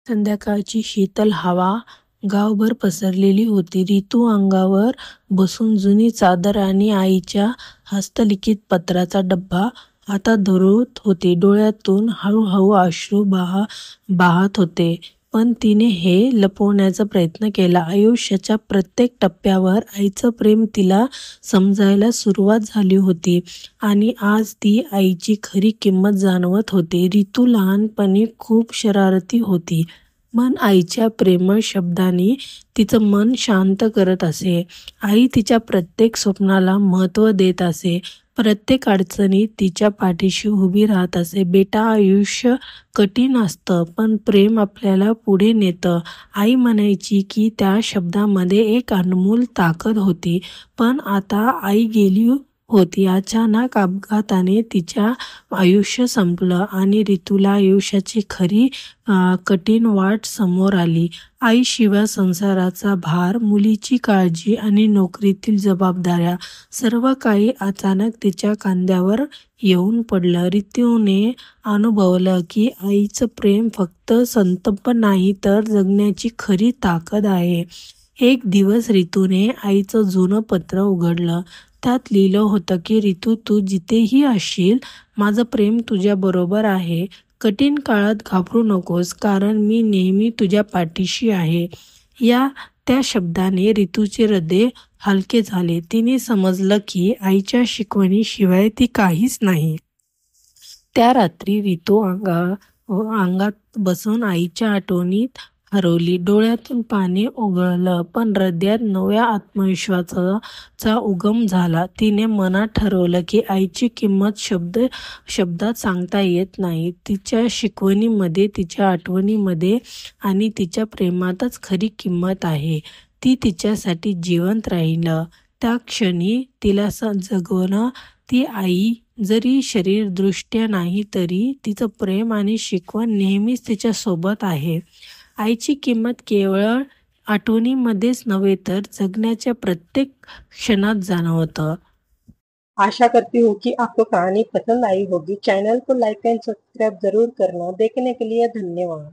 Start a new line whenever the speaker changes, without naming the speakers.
संध्याकाळची शीतल हवा गावभर पसरलेली होती. रितू अंगावर बसून जुनी चादर आणि आईच्या हस्तलिखित पत्राचा डब्बा हातात धरत होती. डोळ्यातून हळूहळू अश्रू वाहत होते. पण तिने हे लपवण्याचा प्रयत्न केला. आयुष्याच्या प्रत्येक टप्प्यावर आईचं प्रेम तिला समजायला सुरुवात झाली होती आणि आज ती आईची खरी किंमत जाणवत होती. रितू लहानपणी खूप शरारती होती. पण आईच्या प्रेमळ शब्दांनी तिचं मन शांत करत असे. आई तिच्या प्रत्येक स्वप्नाला महत्त्व देत असे. प्रत्येक अडचणीत तिच्या पाठीशी उभी राहत असे. बेटा, आयुष्य कठीण असतं, पण प्रेम आपल्याला पुढे नेतं. आई म्हणायची की त्या शब्दामध्ये एक अनमोल ताकद होती. पण आता आई गेली होती. अचानक अपघाताने तिच्या आयुष्य संपलं आणि रितूला आयुष्याची खरी कठीण वाट समोर आली. आईशिवाय संसाराचा भार, मुलीची काळजी आणि नोकरीतील जबाबदाऱ्या सर्व काही अचानक तिच्या खांद्यावर येऊन पडलं. रितूने अनुभवलं की आईचं प्रेम फक्त संताप नाही तर जगण्याची खरी ताकद आहे. एक दिवस रितूने आईचं जुनं पत्र उघडलं. त्यात लिहिलं होतं की रितू, तू जिथेही असशील, माझं प्रेम तुझ्याबरोबर आहे. कठीण काळात घाबरू नकोस, कारण मी नेहमी तुझ्या पाठीशी आहे. त्या शब्दाने रितूचे हृदय हलके झाले. तिने समजलं की आईच्या शिकवणीशिवाय ती काहीच नाही. त्या रात्री रितू अंगात बसून आईच्या आठवणीत हरवली. डोळ्यातून पाणी ओघळलं, पण हृदयात नव्या आत्मविश्वासाचा उगम झाला. तिने मनात ठरवलं की आईची किंमत शब्दात सांगता येत नाही. तिच्या शिकवणीमध्ये, तिच्या आठवणीमध्ये आणि तिच्या प्रेमातच खरी किंमत आहे. ती तिच्यासाठी जिवंत राहिलं. त्या क्षणी तिला जगवणं. ती आई जरी शरीरदृष्ट्या नाही तरी तिचं प्रेम आणि शिकवण नेहमीच तिच्या सोबत आहे. आईची किंमत केवळ आठवणीमध्येच नव्हे तर जगण्याच्या प्रत्येक क्षणात जाणवतं.
आशा करती हूँ कि आपको कहानी पसंद आई होगी। चैनल को लाइक एंड सब्सक्राइब जरूर करना। देखने के लिए धन्यवाद।